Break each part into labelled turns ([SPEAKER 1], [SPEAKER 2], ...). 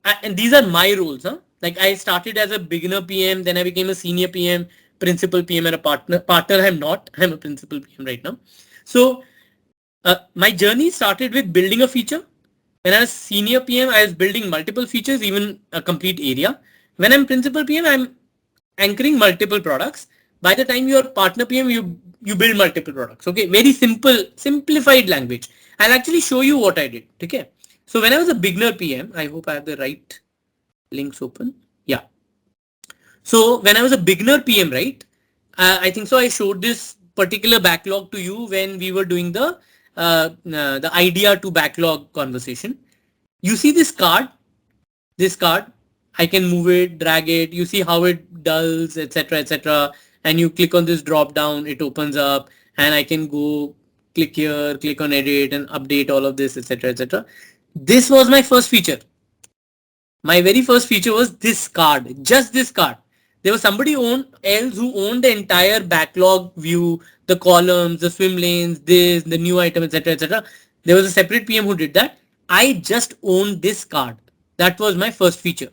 [SPEAKER 1] and these are my roles, huh? Like I started as a beginner PM, then I became a senior PM, principal PM, and a partner. Partner, I'm not. I'm a principal PM right now. So my journey started with building a feature. When I was senior PM, I was building multiple features, even a complete area. When I'm principal PM, I'm anchoring multiple products. By the time you're partner PM, you build multiple products. Okay, very simple, simplified language. I'll actually show you what I did. Okay, so when I was a beginner PM, I hope I have the right links open. Yeah. So when I was a beginner PM, right? I think so. I showed this particular backlog to you when we were doing the idea to backlog conversation. You see this card, I can move it, drag it. You see how it does, etc., etc. And you click on this drop down, it opens up, and I can go click here, click on edit, and update all of this, etc., etc. This was my first feature. My very first feature was this card, just this card. There was somebody else who owned the entire backlog view, the columns, the swim lanes, the new item, etc., etc. There was a separate PM who did that. I just owned this card. That was my first feature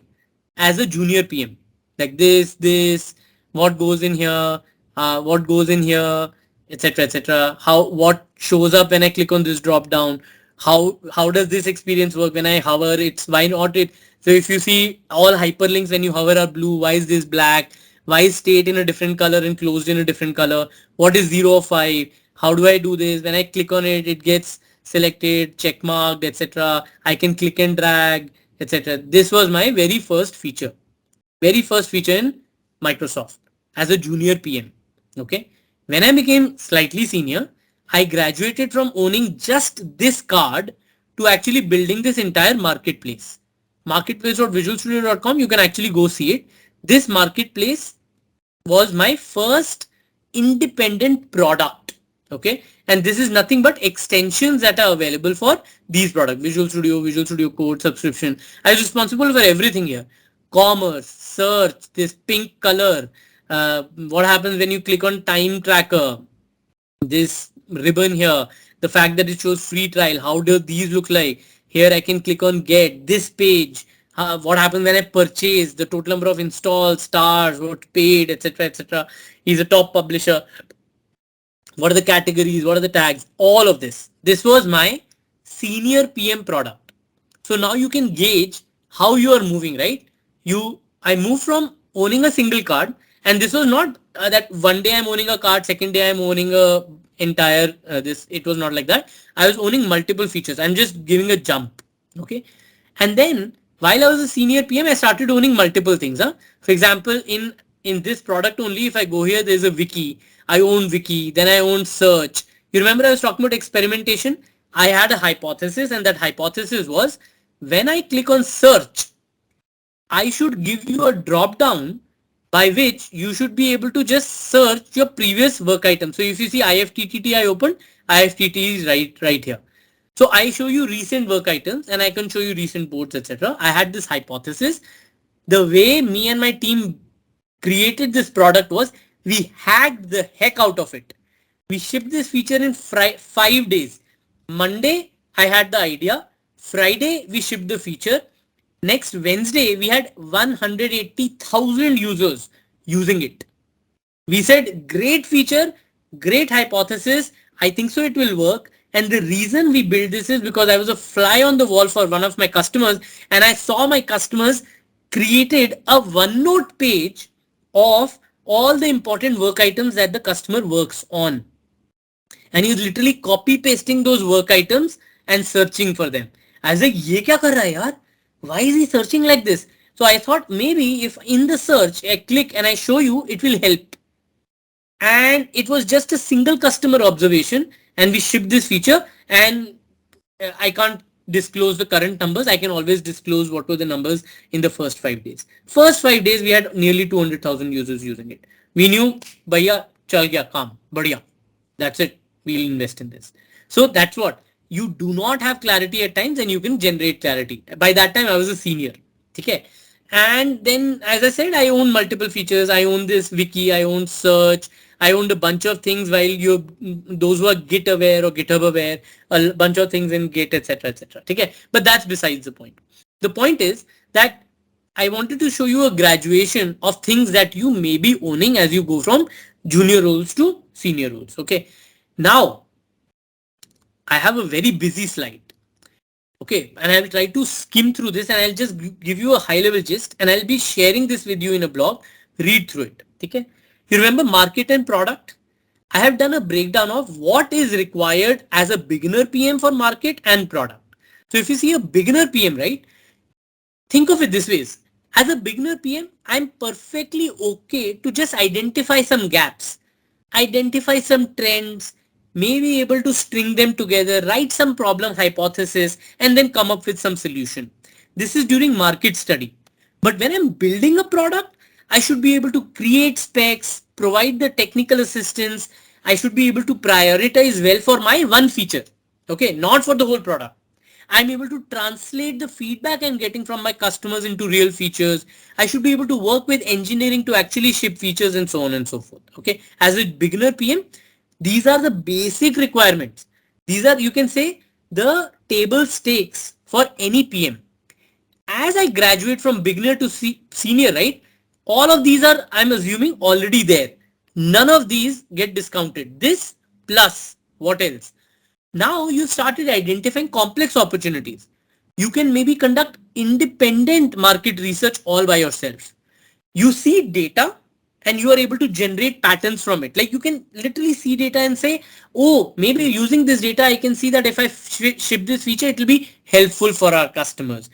[SPEAKER 1] as a junior PM. Like this, what goes in here, what goes in here, etc., etc. What shows up when I click on this drop down. How does this experience work when I hover? It's why not it. So if you see all hyperlinks when you hover are blue, why is this black? Why is state in a different color and closed in a different color? What is 0 or 5? How do I do this? When I click on it, it gets selected, check marked, etc. I can click and drag, etc. This was my very first feature in Microsoft as a junior PM. Okay. When I became slightly senior, I graduated from owning just this card to actually building this entire marketplace. Marketplace.visualstudio.com, you can actually go see it. This marketplace was my first independent product. Okay. And this is nothing but extensions that are available for these products. Visual Studio Code, subscription. I was responsible for everything here. Commerce, search, this pink color. What happens when you click on time tracker? This ribbon here, the fact that it shows free trial, how do these look like? Here I can click on get this page. What happens when I purchase, the total number of installs, stars, what paid, etc., etc. He's a top publisher. What are the categories? What are the tags? All of this. This was my senior PM product. So now you can gauge how you are moving, right? I moved from owning a single card, and this was not that one day I'm owning a card, second day I'm owning a entire this. It was not like that. I was owning multiple features. I'm just giving a jump. Okay. And then while I was a senior PM, I started owning multiple things. For example, in this product only, if I go here, there's a wiki. I own wiki. Then I own search. You remember I was talking about experimentation? I had a hypothesis, and that hypothesis was when I click on search, I should give you a drop down by which you should be able to just search your previous work item. So if you see IFTTT I opened, IFTT is right here. So I show you recent work items and I can show you recent boards, etc. I had this hypothesis. The way me and my team created this product was we hacked the heck out of it. We shipped this feature in 5 days. Monday, I had the idea. Friday, we shipped the feature. Next Wednesday, we had 180,000 users using it. We said, great feature, great hypothesis. I think so it will work. And the reason we built this is because I was a fly on the wall for one of my customers, and I saw my customers created a OneNote page of all the important work items that the customer works on. And he's literally copy pasting those work items and searching for them. I was like, ye kya kar raha hai yaar? Why is he searching like this? So I thought maybe if in the search I click and I show you, it will help. And it was just a single customer observation, and we shipped this feature, and I can't disclose the current numbers. I can always disclose what were the numbers in the first 5 days. First 5 days, we had nearly 200,000 users using it. We knew, bhaiya, chal gaya, kaam, badhiya. That's it. We'll invest in this. So that's what. You do not have clarity at times and you can generate clarity. By that time, I was a senior. Okay. And then, as I said, I own multiple features. I own this wiki. I own search. I owned a bunch of things while those who are Git aware or GitHub aware, a bunch of things in Git, etc., etc. Okay. But that's besides the point. The point is that I wanted to show you a graduation of things that you may be owning as you go from junior roles to senior roles. Okay. Now, I have a very busy slide. Okay. And I'll try to skim through this and I'll just give you a high level gist and I'll be sharing this with you in a blog. Read through it. Okay. You remember market and product? I have done a breakdown of what is required as a beginner PM for market and product. So if you see a beginner PM, right? Think of it this way. As a beginner PM, I'm perfectly okay to just identify some gaps, identify some trends, maybe able to string them together, write some problem hypothesis, and then come up with some solution. This is during market study. But when I'm building a product, I should be able to create specs, provide the technical assistance. I should be able to prioritize well for my one feature. Okay, not for the whole product. I'm able to translate the feedback I'm getting from my customers into real features. I should be able to work with engineering to actually ship features and so on and so forth. Okay. As a beginner PM, these are the basic requirements. These are, you can say, the table stakes for any PM. As I graduate from beginner to senior, right? All of these are, I'm assuming, already there. None of these get discounted. This plus what else? Now you started identifying complex opportunities. You can maybe conduct independent market research all by yourself. You see data and you are able to generate patterns from it. Like you can literally see data and say, oh, maybe using this data, I can see that if I ship this feature, it will be helpful for our customers.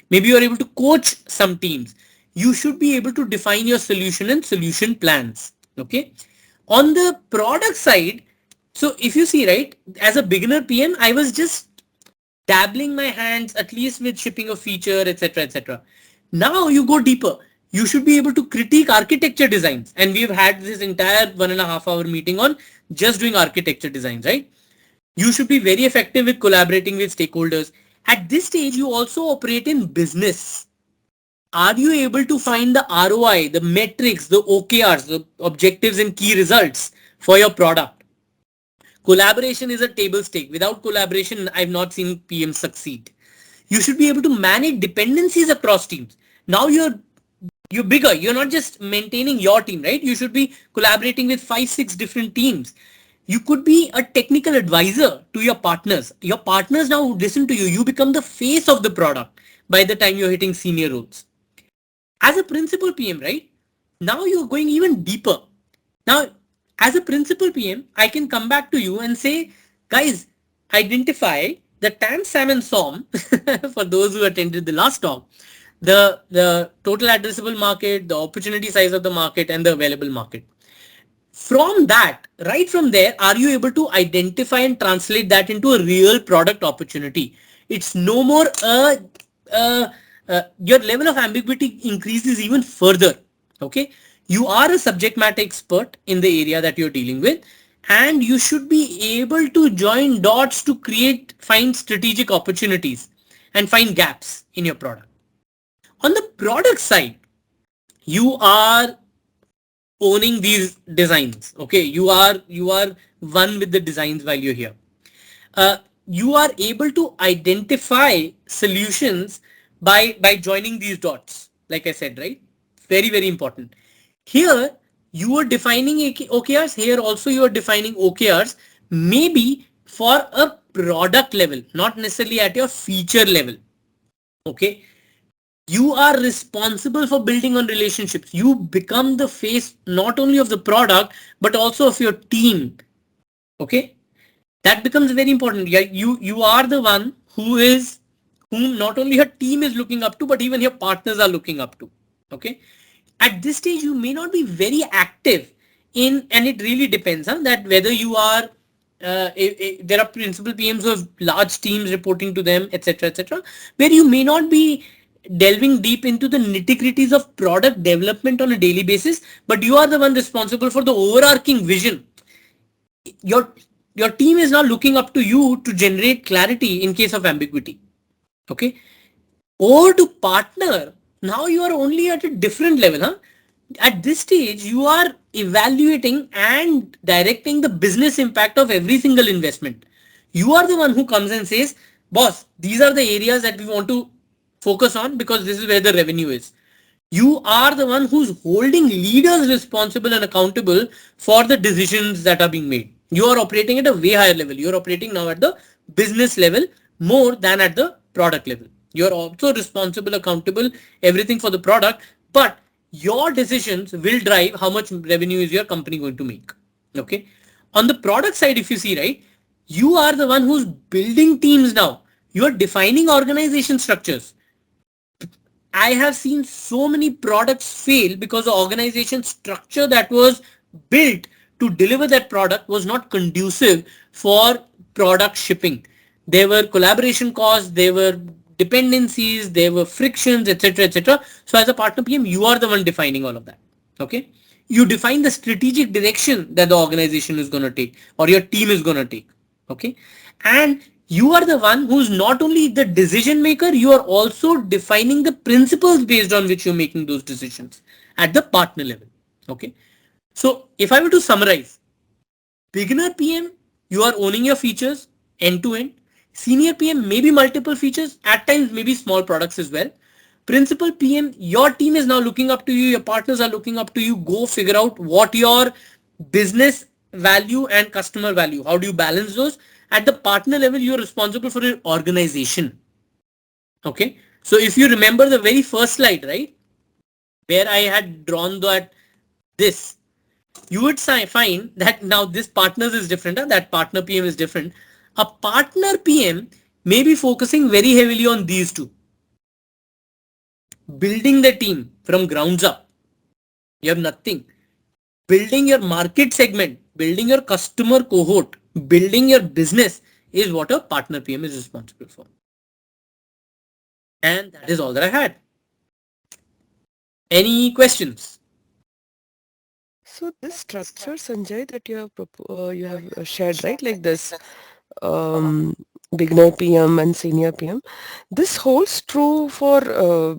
[SPEAKER 1] Maybe you are able to coach some teams. You should be able to define your solution and solution plans. Okay. On the product side, so if you see, right, as a beginner PM, I was just dabbling my hands at least with shipping a feature, etc., etc. Now you go deeper. You should be able to critique architecture designs. And we've had this entire 1.5 hour meeting on just doing architecture designs, right? You should be very effective with collaborating with stakeholders. At this stage, you also operate in business. Are you able to find the ROI, the metrics, the OKRs, the objectives and key results for your product? Collaboration is a table stake. Without collaboration, I've not seen PM succeed. You should be able to manage dependencies across teams. Now you're bigger. You're not just maintaining your team, right? You should be collaborating with 5-6 different teams. You could be a technical advisor to your partners. Your partners now listen to you. You become the face of the product by the time you're hitting senior roles. As a principal PM, right? Now you're going even deeper. Now, as a principal PM, I can come back to you and say, guys, identify the TAM, SAM and SOM for those who attended the last talk, the total addressable market, the opportunity size of the market and the available market. From that, right from there, are you able to identify and translate that into a real product opportunity? It's no more your level of ambiguity increases even further. Okay. You are a subject matter expert in the area that you're dealing with, and you should be able to join dots to find strategic opportunities and find gaps in your product. On the product side, you are owning these designs. Okay. You are one with the designs while you're here. You are able to identify solutions by joining these dots. Like I said, right? Very, very important. Here, you are defining OKRs. Here also you are defining OKRs, maybe for a product level, not necessarily at your feature level. Okay. You are responsible for building on relationships. You become the face not only of the product, but also of your team. Okay. That becomes very important. You are the one whom not only your team is looking up to, but even your partners are looking up to. Okay. At this stage, you may not be very active in, and it really depends on that whether you are, there are principal PMs who have large teams reporting to them, etc., etc., where you may not be delving deep into the nitty-gritties of product development on a daily basis, but you are the one responsible for the overarching vision. Your team is now looking up to you to generate clarity in case of ambiguity. Okay. Or to partner. Now you are only at a different level. Huh? At this stage, you are evaluating and directing the business impact of every single investment. You are the one who comes and says, boss, these are the areas that we want to focus on, because this is where the revenue is. You are the one who's holding leaders responsible and accountable for the decisions that are being made. You are operating at a way higher level. You're operating now at the business level more than at the product level. You're also responsible, accountable, everything for the product, but your decisions will drive how much revenue is your company going to make. Okay. On the product side, if you see, right, you are the one who's building teams now. You are defining organization structures. I have seen so many products fail because the organization structure that was built to deliver that product was not conducive for product shipping. There were collaboration costs, there were dependencies, there were frictions, etc., etc. So as a partner PM, you are the one defining all of that. Okay. You define the strategic direction that the organization is going to take or your team is going to take. Okay. And you are the one who's not only the decision maker, you are also defining the principles based on which you're making those decisions at the partner level. Okay. So if I were to summarize, beginner PM, you are owning your features end to end. Senior PM, maybe multiple features, at times maybe small products as well. Principal PM, your team is now looking up to you, your partners are looking up to you. Go figure out what your business value and customer value, how do you balance those? At the partner level, you're responsible for your organization. Okay. So if you remember the very first slide, right, where I had drawn this, you would find that now this partners is different, that partner PM is different. A partner PM may be focusing very heavily on these two. Building the team from grounds up. You have nothing. Building your market segment, building your customer cohort, building your business is what a partner PM is responsible for. And that is all that I had. Any questions?
[SPEAKER 2] So this structure, Sanjay, that you have shared, right? Like this beginner PM and senior PM. This holds true for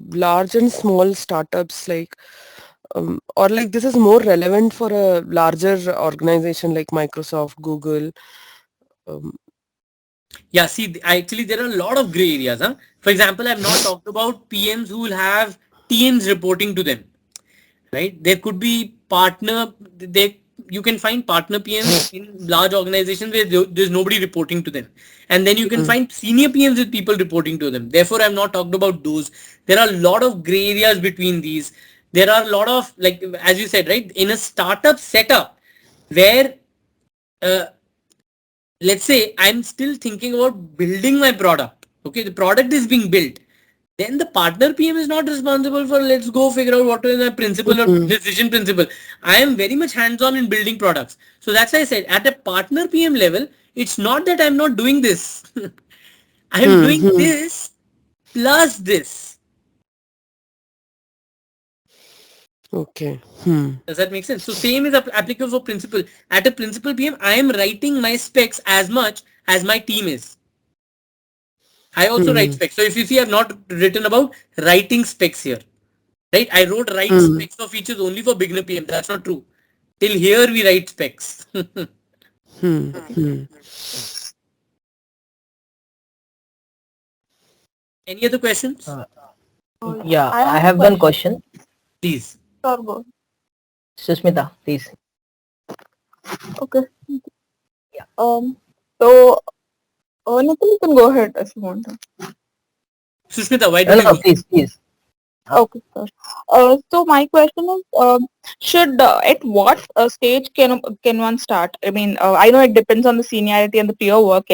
[SPEAKER 2] large and small startups, like or like this is more relevant for a larger organization like Microsoft, Google. Um,
[SPEAKER 1] Yeah, see, actually there are a lot of gray areas. Huh? For example, I've not talked about PMs who will have TMs reporting to them. Right? There could be you can find partner PMs in large organizations where there's nobody reporting to them. And then you can
[SPEAKER 2] mm,
[SPEAKER 1] find senior PMs with people reporting to them. Therefore, I've not talked about those. There are a lot of gray areas between these. There are a lot of, like, as you said, right, in a startup setup where, uh, let's say I'm still thinking about building my product. Okay, the product is being built. Then the partner PM is not responsible for, let's go figure out what is the principle or
[SPEAKER 2] mm,
[SPEAKER 1] decision principle. I am very much hands-on in building products. So that's why I said at a partner PM level, it's not that I'm not doing this. I'm
[SPEAKER 2] mm,
[SPEAKER 1] doing
[SPEAKER 2] mm.
[SPEAKER 1] this plus this.
[SPEAKER 2] Okay.
[SPEAKER 1] Does that make sense? So same is applicable for principal. At a principal PM, I am writing my specs as much as my team is. I also write
[SPEAKER 2] Hmm.
[SPEAKER 1] specs. So if you see, I've not written about writing specs here. Right? I wrote write
[SPEAKER 2] Hmm.
[SPEAKER 1] specs of features only for beginner PM. That's not true. Till here we write specs.
[SPEAKER 2] Hmm.
[SPEAKER 1] Okay.
[SPEAKER 2] Hmm.
[SPEAKER 1] Any other questions?
[SPEAKER 3] Uh,
[SPEAKER 4] Yeah,
[SPEAKER 3] yeah,
[SPEAKER 4] I
[SPEAKER 3] I
[SPEAKER 4] have a
[SPEAKER 3] have one
[SPEAKER 4] question.
[SPEAKER 3] question.
[SPEAKER 1] Please.
[SPEAKER 4] Sure, go.
[SPEAKER 3] Susmita, please.
[SPEAKER 4] Okay.
[SPEAKER 3] Yeah.
[SPEAKER 4] So, Nitin, you can go ahead if you want to.
[SPEAKER 1] Sushmita, why
[SPEAKER 3] No,
[SPEAKER 1] don't you
[SPEAKER 3] no,
[SPEAKER 1] go?
[SPEAKER 3] please, please.
[SPEAKER 4] Okay, sure. So my question is, should at what stage can one start? I mean, I know it depends on the seniority and the peer work.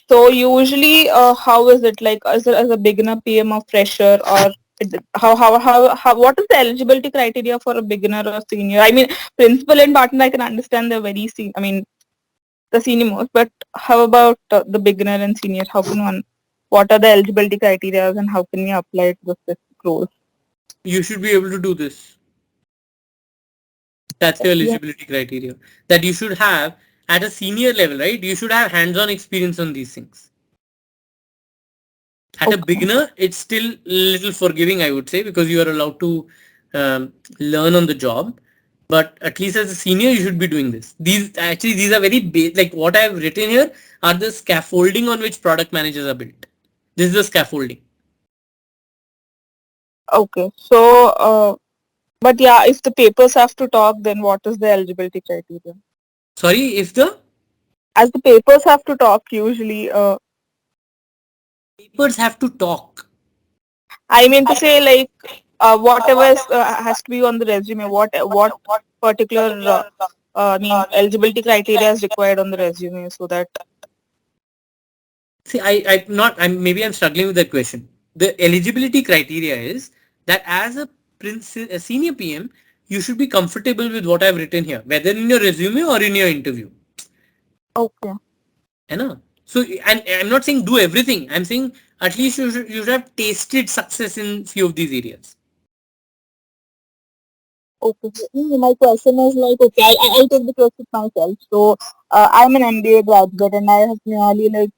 [SPEAKER 4] So usually, how is it like? Is it as a beginner PM or fresher, or what is the eligibility criteria for a beginner or senior? I mean, principal and partner, I can understand they're very I mean, the senior most, but how about the beginner and senior? How can one? What are the eligibility criteria, and how can we apply it to the specific roles?
[SPEAKER 1] You should be able to do this. That's your
[SPEAKER 4] Yeah.
[SPEAKER 1] eligibility criteria. That you should have at a senior level, right? You should have hands-on experience on these things. At a
[SPEAKER 4] Okay.
[SPEAKER 1] beginner, it's still a little forgiving, I would say, because you are allowed to learn on the job. But at least as a senior, you should be doing this. These are very like what I have written here are the scaffolding on which product managers are built. This is the scaffolding.
[SPEAKER 4] Okay. So, but yeah, if the papers have to talk, then what is the eligibility criteria?
[SPEAKER 1] Sorry, if the
[SPEAKER 4] As the papers have to talk, usually,
[SPEAKER 1] papers have to talk.
[SPEAKER 4] I mean to say, like, whatever has to be on the resume, what particular, I mean, eligibility criteria is required on the resume, so that.
[SPEAKER 1] See, maybe I'm struggling with that question. The eligibility criteria is that as a senior PM, you should be comfortable with what I've written here, whether in your resume or in your interview.
[SPEAKER 4] Okay.
[SPEAKER 1] You know? So, and I'm not saying do everything. I'm saying at least you should have tasted success in few of these areas.
[SPEAKER 4] Okay. My question is like, okay, I'll take the question myself. So, I'm an MBA graduate and I have nearly like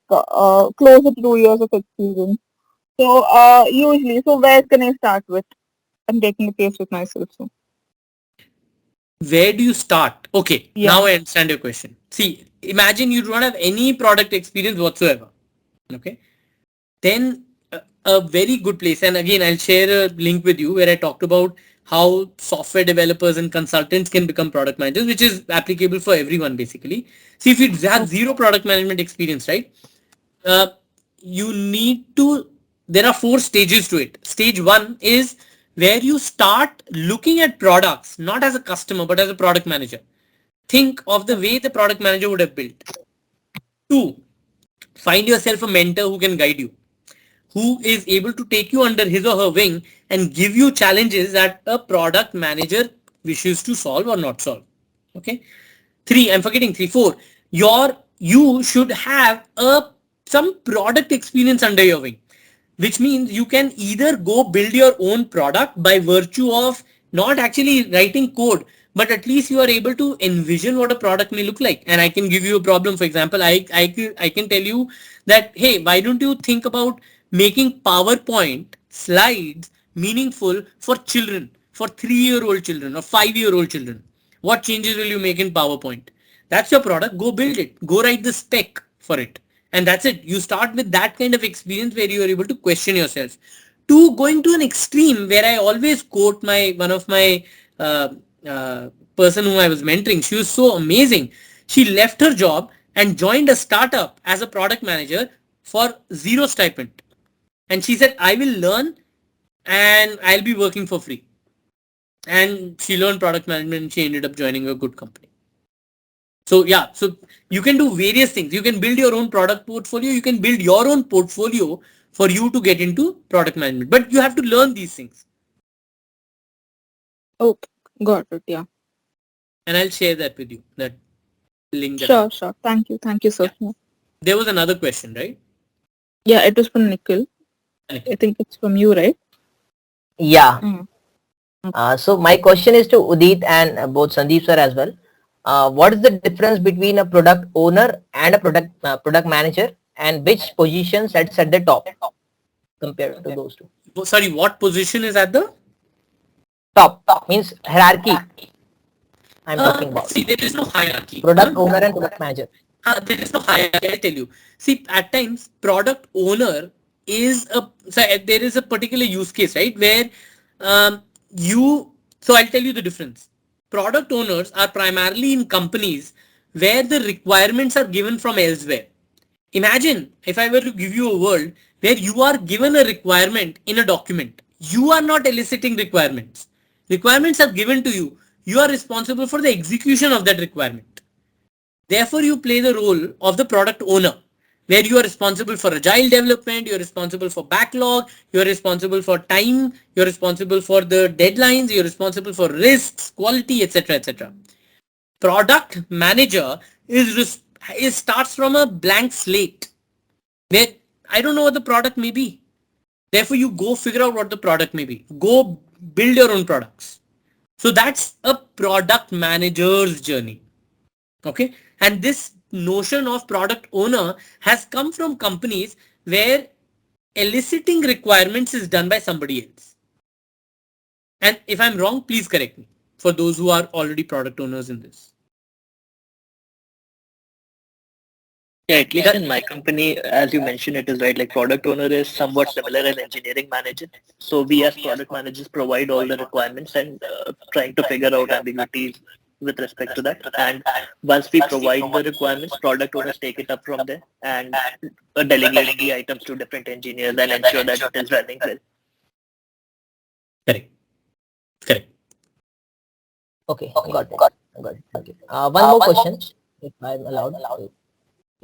[SPEAKER 4] close to 2 years of experience. So, usually, so where can I start with? I'm taking the case with myself. So,
[SPEAKER 1] Where do you start? Okay, now
[SPEAKER 4] yeah.
[SPEAKER 1] I understand your question. See, imagine you don't have any product experience whatsoever. Okay, then a very good place, and again I'll share a link with you where I talked about how software developers and consultants can become product managers, which is applicable for everyone basically. See, if you have zero product management experience, right, uh, you need to, there are 4 stages to it. Stage 1 is where you start looking at products not as a customer but as a product manager. Think of the way the product manager would have built. 2, find yourself a mentor who can guide you, who is able to take you under his or her wing and give you challenges that a product manager wishes to solve or not solve. Okay. 3, I'm forgetting 3, 4. You should have some product experience under your wing, which means you can either go build your own product by virtue of not actually writing code, but at least you are able to envision what a product may look like. And I can give you a problem. For example, I can tell you that, hey, why don't you think about making PowerPoint slides meaningful for children, for 3-year-old children or 5-year-old children? What changes will you make in PowerPoint? That's your product. Go build it. Go write the spec for it. And that's it. You start with that kind of experience where you are able to question yourself. To going to an extreme where I always quote one of my uh, person whom I was mentoring. She was so amazing. She left her job and joined a startup as a product manager for zero stipend. And she said, I will learn and I'll be working for free. And she learned product management and she ended up joining a good company. So yeah, so you can do various things. You can build your own product portfolio. You can build your own portfolio for you to get into product management. But you have to learn these things.
[SPEAKER 4] Okay. Got it. Yeah.
[SPEAKER 1] And I'll share that with you, that link that I.
[SPEAKER 4] Sure. Sure. Thank you. Thank you so
[SPEAKER 1] Yeah.
[SPEAKER 4] much.
[SPEAKER 1] There was another question, right?
[SPEAKER 4] Yeah, it was from Nikhil. I think it's from you, right?
[SPEAKER 3] Yeah.
[SPEAKER 4] Mm.
[SPEAKER 3] So my question is to Udit and both Sandeep sir as well. What is the difference between a product owner and a product manager, and which position sets at the top compared to those two?
[SPEAKER 1] Sorry, what position is at the?
[SPEAKER 3] Top means hierarchy. I'm talking about
[SPEAKER 1] See, there is no hierarchy.
[SPEAKER 3] product owner and product manager.
[SPEAKER 1] There is no hierarchy. I tell you. See, at times, product owner is there is a particular use case, right? Where you. So I'll tell you the difference. Product owners are primarily in companies where the requirements are given from elsewhere. Imagine if I were to give you a world where you are given a requirement in a document. You are not eliciting requirements. Requirements are given to you. You are responsible for the execution of that requirement. Therefore, you play the role of the product owner, where you are responsible for agile development, you're responsible for backlog, you're responsible for time, you're responsible for the deadlines, you're responsible for risks, quality, etc., etc. Product manager is starts from a blank slate where I don't know what the product may be. Therefore, you go figure out what the product may be. Go build your own products. So that's a product manager's journey. Okay. And this notion of product owner has come from companies where eliciting requirements is done by somebody else. And if I'm wrong, please correct me for those who are already product owners in this.
[SPEAKER 5] Yeah, at least in my company, as you mentioned, it is right. Like product owner is somewhat similar as engineering manager. So we as product managers provide all the requirements and trying to figure out ambiguities with respect to that. And once we provide the requirements, product owners take it up from there and delegate the items to different engineers and ensure that it is running well.
[SPEAKER 1] Correct. Correct.
[SPEAKER 3] Okay, got it. Thank you. One more question, if I'm allowed.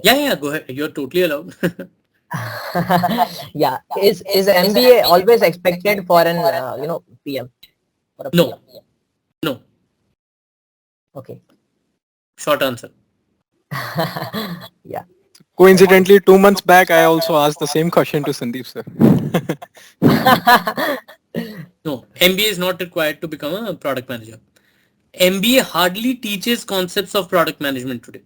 [SPEAKER 1] Yeah, go ahead. You're totally allowed.
[SPEAKER 3] Yeah, is MBA always expected for an PM? For a
[SPEAKER 1] No.
[SPEAKER 3] PM?
[SPEAKER 1] No.
[SPEAKER 3] Okay.
[SPEAKER 1] Short answer.
[SPEAKER 3] Yeah.
[SPEAKER 6] Coincidentally, 2 months back, I also asked the same question to Sandeep sir.
[SPEAKER 1] No, MBA is not required to become a product manager. MBA hardly teaches concepts of product management today.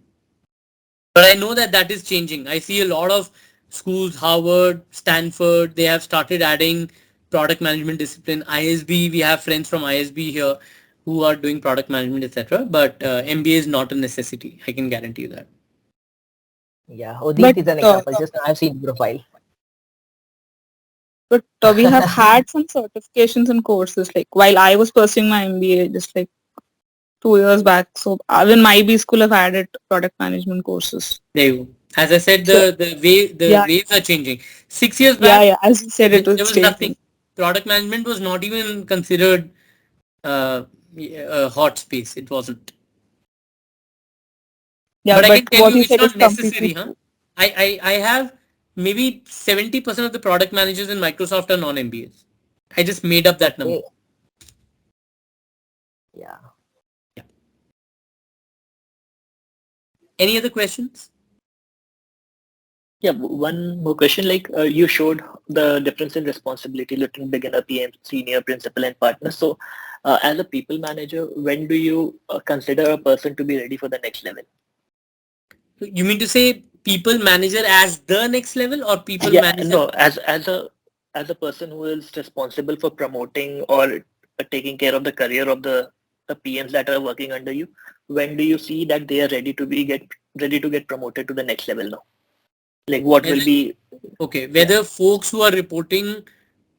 [SPEAKER 1] But I know that is changing. I see a lot of schools, Harvard, Stanford, they have started adding product management discipline. ISB, we have friends from ISB here who are doing product management, etc. But MBA is not a necessity. I can guarantee you that.
[SPEAKER 3] Yeah, Udit is an example. Just I've seen the profile.
[SPEAKER 4] But we have had some certifications and courses, like while I was pursuing my MBA just like 2 years back. So even my B school have added product management courses.
[SPEAKER 1] There you go. As I said, the waves are changing. 6 years back,
[SPEAKER 4] as you said,
[SPEAKER 1] there was nothing. Product management was not even considered a hot space. It wasn't.
[SPEAKER 4] Yeah,
[SPEAKER 1] but I can tell
[SPEAKER 4] what
[SPEAKER 1] you
[SPEAKER 4] you
[SPEAKER 1] it's
[SPEAKER 4] said
[SPEAKER 1] not
[SPEAKER 4] is completely
[SPEAKER 1] necessary, huh?
[SPEAKER 4] true.
[SPEAKER 1] I have maybe 70% of the product managers in Microsoft are non-MBAs. I just made up that number.
[SPEAKER 3] Yeah.
[SPEAKER 1] Any other questions?
[SPEAKER 5] Yeah, one more question. Like you showed the difference in responsibility between beginner, PM, senior, principal, and partner. So, as a people manager, when do you consider a person to be ready for the next level?
[SPEAKER 1] You mean to say people manager as the next level or people manager?
[SPEAKER 5] No, as a person who is responsible for promoting or taking care of the career of the PMs that are working under you. When do you see that they are ready to get promoted to the next level now? Like what will be...
[SPEAKER 1] Okay, whether folks who are reporting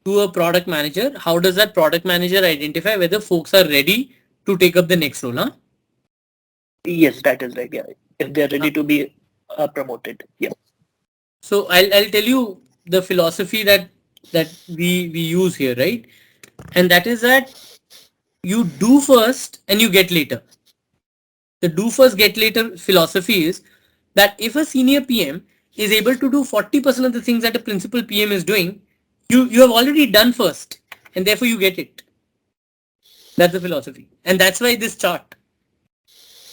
[SPEAKER 1] to a product manager, how does that product manager identify whether folks are ready to take up the next role, huh?
[SPEAKER 5] Yes, that is right. Yeah, if they are ready to be promoted. Yeah.
[SPEAKER 1] So I'll tell you the philosophy that we use here, right? And that is that you do first and you get later. The do first get later philosophy is that if a senior PM is able to do 40% of the things that a principal PM is doing, you have already done first and therefore you get it. That's the philosophy. And that's why this chart.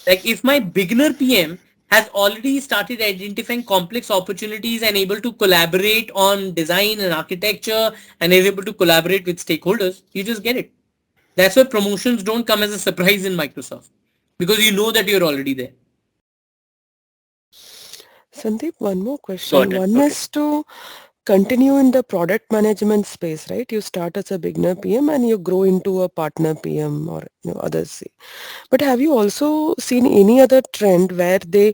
[SPEAKER 1] Like if my beginner PM has already started identifying complex opportunities and able to collaborate on design and architecture and is able to collaborate with stakeholders, you just get it. That's why promotions don't come as a surprise in Microsoft because you know that you're already there.
[SPEAKER 2] Sandeep, one more question. One is to continue in the product management space, right? You start as a beginner PM and you grow into a partner PM or others. But have you also seen any other trend where there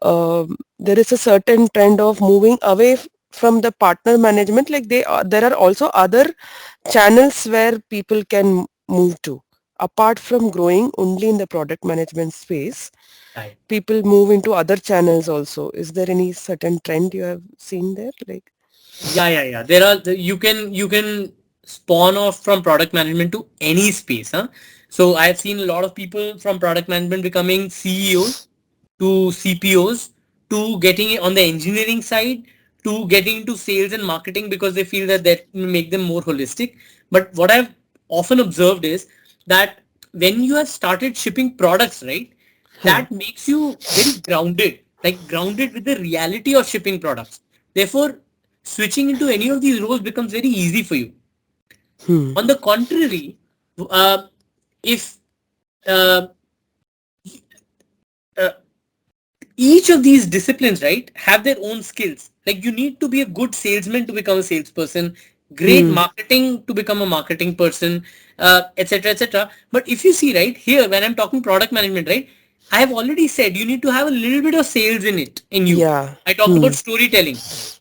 [SPEAKER 2] is a certain trend of moving away from the partner management? Like there are also other channels where people can move to, apart from growing only in the product management space.
[SPEAKER 1] Right.
[SPEAKER 2] People move into other channels also. Is there any certain trend you have seen there? Like,
[SPEAKER 1] Yeah. There are you can spawn off from product management to any space, huh? So I've seen a lot of people from product management becoming CEOs to CPOs to getting it on the engineering side to getting into sales and marketing because they feel that will make them more holistic. But what I've often observed is that when you have started shipping products, right, that makes you very grounded, like grounded with the reality of shipping products. Therefore, switching into any of these roles becomes very easy for you. On the contrary, if each of these disciplines, right, have their own skills. Like you need to be a good salesman to become a salesperson, great marketing to become a marketing person, etc., etc. But if you see right here, when I'm talking product management, right, I have already said you need to have a little bit of sales in it, in you.
[SPEAKER 2] Yeah.
[SPEAKER 1] I talked about storytelling.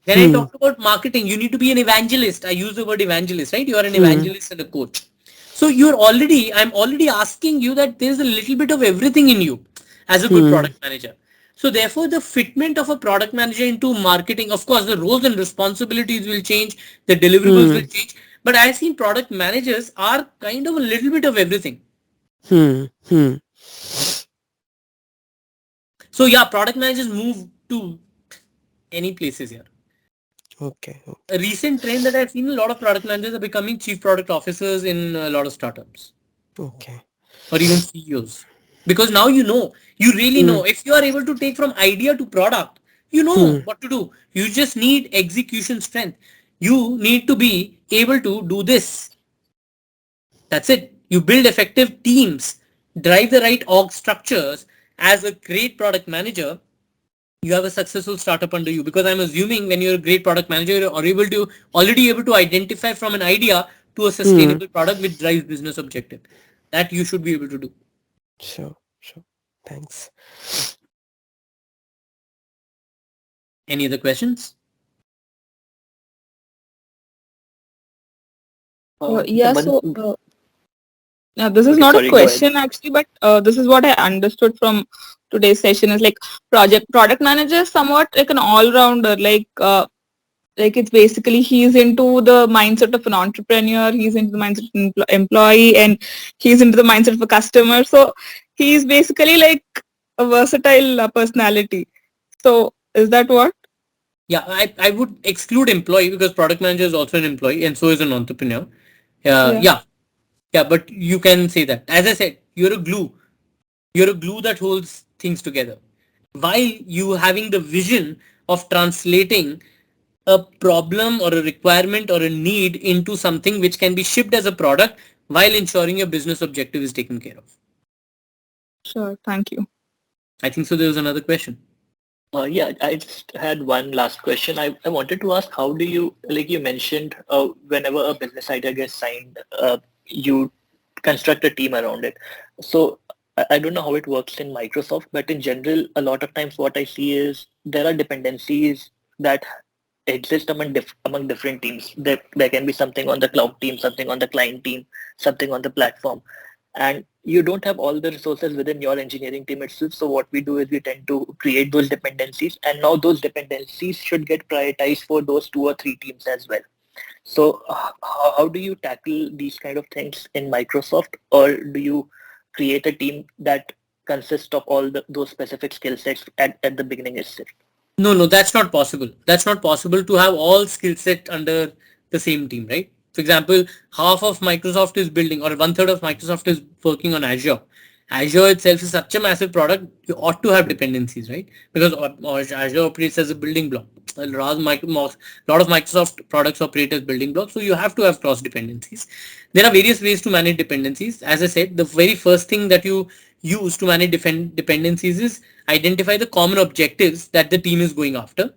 [SPEAKER 1] Then I talked about marketing. You need to be an evangelist. I use the word evangelist, right? You are an evangelist and a coach. So I'm already asking you that there's a little bit of everything in you as a good product manager. So therefore, the fitment of a product manager into marketing, of course, the roles and responsibilities will change, the deliverables will change. But I've seen product managers are kind of a little bit of everything. So yeah, product managers move to any places here.
[SPEAKER 2] Okay.
[SPEAKER 1] A recent trend that I've seen, a lot of product managers are becoming chief product officers in a lot of startups.
[SPEAKER 2] Okay.
[SPEAKER 1] Or even CEOs. Because now you really know, if you are able to take from idea to product, you know what to do. You just need execution strength. You need to be able to do this. That's it. You build effective teams, drive the right org structures. As a great product manager, you have a successful startup under you, because I'm assuming when you're a great product manager, you're already able to identify from an idea to a sustainable product which drives business objective. That you should be able to do.
[SPEAKER 2] Sure. Thanks.
[SPEAKER 1] Any other questions?
[SPEAKER 4] Yeah,
[SPEAKER 5] One-
[SPEAKER 4] so this is
[SPEAKER 5] okay,
[SPEAKER 4] not a
[SPEAKER 5] sorry, go ahead.
[SPEAKER 4] question actually, but this is what I understood from today's session is like product manager is somewhat like an all-rounder, like it's basically he's into the mindset of an entrepreneur, he's into the mindset of an employee, and he's into the mindset of a customer. So he's basically like a versatile personality. So is that what?
[SPEAKER 1] Yeah, I would exclude employee, because product manager is also an employee and so is an entrepreneur.
[SPEAKER 4] Yeah.
[SPEAKER 1] Yeah, but you can say that. As I said, you're a glue. You're a glue that holds things together. While you having the vision of translating a problem or a requirement or a need into something which can be shipped as a product while ensuring your business objective is taken care of.
[SPEAKER 4] Sure. Thank you.
[SPEAKER 1] I think so. There was another question.
[SPEAKER 5] Yeah, I just had one last question. I wanted to ask, how do you, like you mentioned, whenever a business idea gets signed, you construct a team around it. So I don't know how it works in Microsoft, but in general, a lot of times what I see is there are dependencies that exist among different teams. There can be something on the cloud team, something on the client team, something on the platform, and you don't have all the resources within your engineering team itself. So what we do is we tend to create those dependencies, and now those dependencies should get prioritized for those 2 or 3 teams as well. So how do you tackle these kind of things in Microsoft, or do you create a team that consists of all those specific skill sets at the beginning itself?
[SPEAKER 1] No, that's not possible. That's not possible to have all skill set under the same team, right? For example, half of Microsoft is building, or 1/3 of Microsoft is working on Azure. Azure itself is such a massive product, you ought to have dependencies, right? Because Azure operates as a building block. A lot of Microsoft products operate as building blocks, so you have to have cross dependencies. There are various ways to manage dependencies. As I said, the very first thing that you use to manage dependencies is identify the common objectives that the team is going after,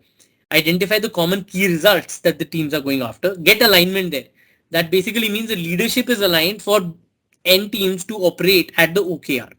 [SPEAKER 1] identify the common key results that the teams are going after, get alignment there. That basically means the leadership is aligned for N teams to operate at the OKR.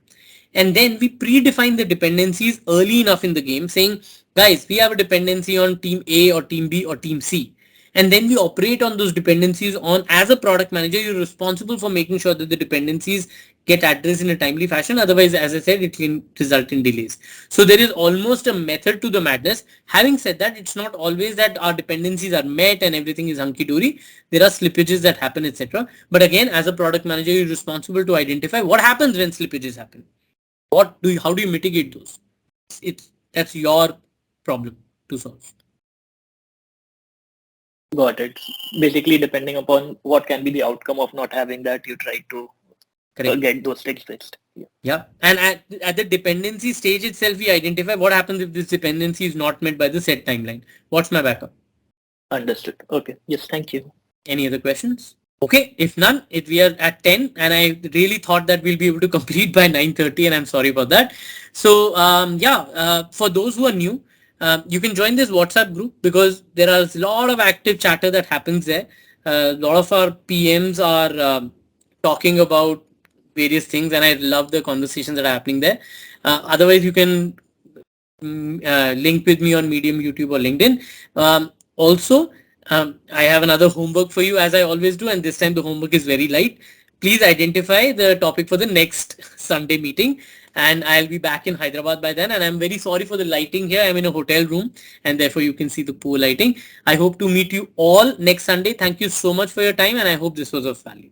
[SPEAKER 1] And then we predefine the dependencies early enough in the game, saying, guys, we have a dependency on team A or team B or team C. And then we operate on those dependencies on, as a product manager, you're responsible for making sure that the dependencies get addressed in a timely fashion. Otherwise, as I said, it can result in delays. So there is almost a method to the madness. Having said that, it's not always that our dependencies are met and everything is hunky-dory. There are slippages that happen, etc. But again, as a product manager, you're responsible to identify what happens when slippages happen. How do you mitigate those? That's your problem to solve.
[SPEAKER 5] Got it. Basically, depending upon what can be the outcome of not having that, you try to
[SPEAKER 1] Correct.
[SPEAKER 5] get those things fixed.
[SPEAKER 1] Yeah. And at the dependency stage itself, we identify what happens if this dependency is not met by the set timeline. What's my backup?
[SPEAKER 5] Understood. Okay. Yes. Thank you.
[SPEAKER 1] Any other questions? Okay, if none, we are at 10, and I really thought that we'll be able to complete by 9:30, and I'm sorry about that. So for those who are new, you can join this WhatsApp group, because there is a lot of active chatter that happens there. A lot of our PMs are talking about various things, and I love the conversations that are happening there. Otherwise, you can link with me on Medium, YouTube, or LinkedIn. Also, I have another homework for you, as I always do, and this time the homework is very light. Please identify the topic for the next Sunday meeting, and I'll be back in Hyderabad by then. And I'm very sorry for the lighting here. I'm in a hotel room, and therefore you can see the poor lighting. I hope to meet you all next Sunday. Thank you so much for your time, and I hope this was of value.